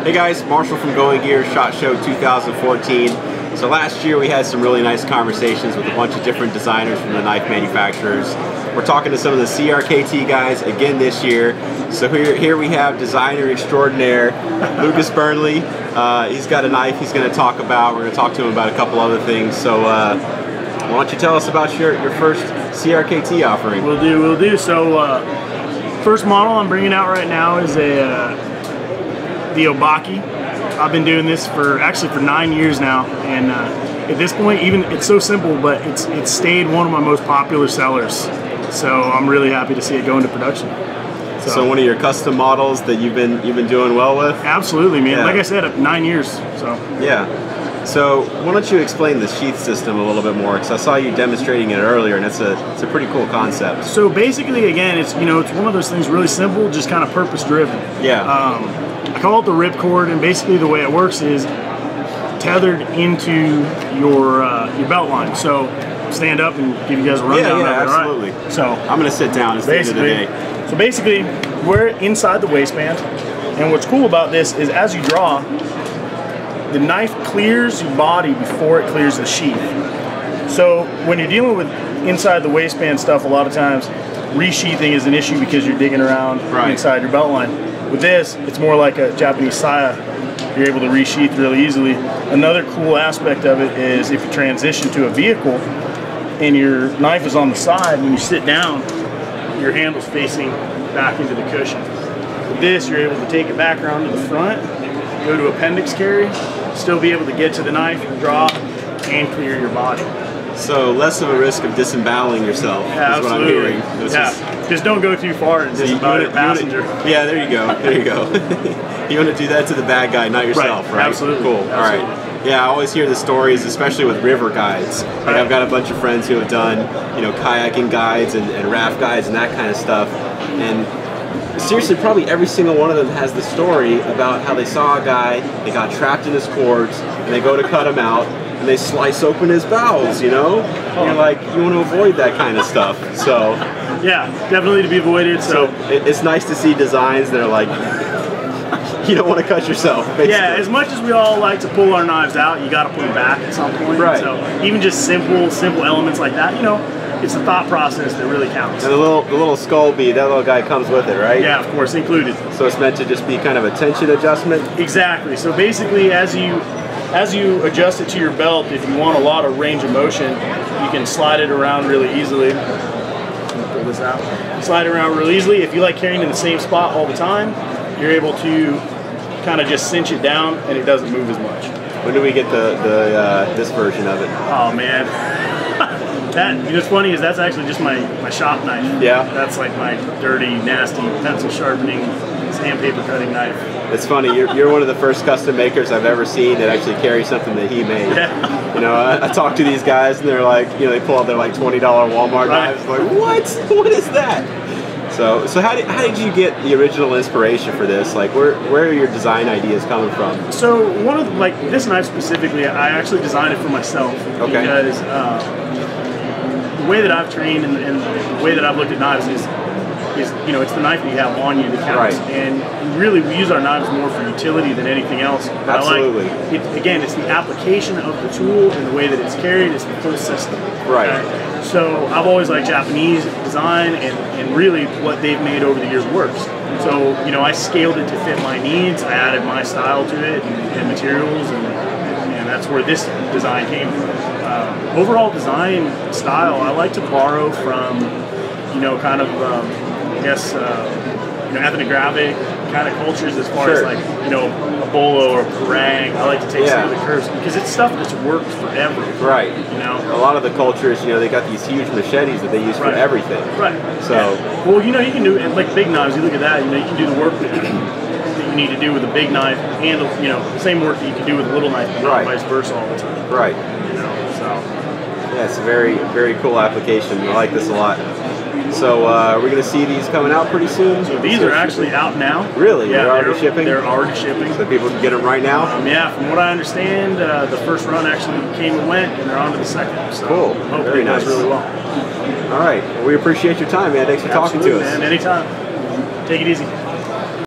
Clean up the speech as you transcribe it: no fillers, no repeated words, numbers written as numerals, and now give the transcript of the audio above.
Hey guys, Marshall from Going Gear, SHOT Show 2014. So last year we had some really nice conversations with a bunch of different designers from the knife manufacturers. We're talking to some of the CRKT guys again this year. So here we have designer extraordinaire Lucas Burnley. He's got a knife he's going to talk about. We're going to talk to him about a couple other things. So why don't you tell us about your first CRKT offering? Will do. So first model I'm bringing out right now is the Obaki. I've been doing this for 9 years now, and at this point, even it's so simple, but it's stayed one of my most popular sellers. So I'm really happy to see it go into production. So one of your custom models that you've been doing well with? Absolutely, man. Yeah. Like I said, 9 years. So yeah. So why don't you explain the sheath system a little bit more? Because I saw you demonstrating it earlier, and it's a pretty cool concept. So basically, again, it's one of those things really simple, just kind of purpose driven. Yeah. I call it the ripcord, and basically the way it works is tethered into your belt line. So stand up and give you guys a rundown of it. Absolutely. All right? So I'm going to sit down. It's the end of the day. So basically, we're inside the waistband, and what's cool about this is as you draw, the knife clears your body before it clears the sheath. So when you're dealing with inside the waistband stuff, a lot of times resheathing is an issue because you're digging around inside your belt line. With this, it's more like a Japanese saya. You're able to resheath really easily. Another cool aspect of it is if you transition to a vehicle and your knife is on the side, when you sit down, your handle's facing back into the cushion. With this, you're able to take it back around to the front, go to appendix carry, still be able to get to the knife, draw, and clear your body. So less of a risk of disemboweling yourself is what I'm hearing. Just don't go too far and disembowel your passenger. Yeah, there you go. There you go. You want to do that to the bad guy, not yourself, right? Absolutely. Cool. Absolutely. All right. Yeah, I always hear the stories, especially with river guides. Like I've got a bunch of friends who have done, kayaking guides and raft guides and that kind of stuff. And seriously, probably every single one of them has the story about how they saw a guy, they got trapped in his cords, and they go to cut him out, and they slice open his bowels, And you're like, you want to avoid that kind of stuff. So yeah, definitely to be avoided. So it's nice to see designs that are like, you don't want to cut yourself, basically. Yeah, as much as we all like to pull our knives out, you got to put them back at some point. Right. So even just simple elements like that, it's the thought process that really counts. And the little skull bead, that little guy comes with it, right? Yeah, of course, included. So it's meant to just be kind of a tension adjustment? Exactly. So basically, as you adjust it to your belt, if you want a lot of range of motion, you can slide it around really easily. Pull this out. Slide it around really easily. If you like carrying in the same spot all the time, you're able to kind of just cinch it down, and it doesn't move as much. When do we get this version of it? Oh man, what's funny is that's actually just my shop knife. Yeah. That's like my dirty, nasty pencil sharpening, sandpaper cutting knife. It's funny, you're one of the first custom makers I've ever seen that actually carries something that he made. Yeah. I talk to these guys and they're like, they pull out their like $20 Walmart knives. I'm like, what? What is that? So how did you get the original inspiration for this? Like, where are your design ideas coming from? So one of this knife specifically, I actually designed it for myself. Okay. Because the way that I've trained and the way that I've looked at knives is it's the knife that you have on you that counts. Right. And really we use our knives more for utility than anything else. But absolutely. Again, it's the application of the tool and the way that it's carried. It's the full system. Right. Okay? So I've always liked Japanese design, and really what they've made over the years works. So I scaled it to fit my needs. I added my style to it and materials, and that's where this design came from. Overall design style, I like to borrow from kind of ethnographic kind of cultures as far as like a bolo or a parang. I like to take some of the curves because it's stuff that's worked forever. Right. A lot of the cultures, they got these huge machetes that they use for everything. Right. So well, you can do it like big knives. You look at that. You can do the work that you need to do with a big knife, and the same work that you can do with a little knife, but vice versa all the time. Right. So yeah, it's a very, very cool application. I like this a lot. So we're going to see these coming out pretty soon? So these are actually out now. Really? Yeah, they're already shipping? They're already shipping. So people can get them right now? Yeah, from what I understand, the first run actually came and went, and they're on to the second. So cool. Hopefully it does really well. All right. Well, we appreciate your time, man. Thanks for talking to us. Man. Anytime. Take it easy.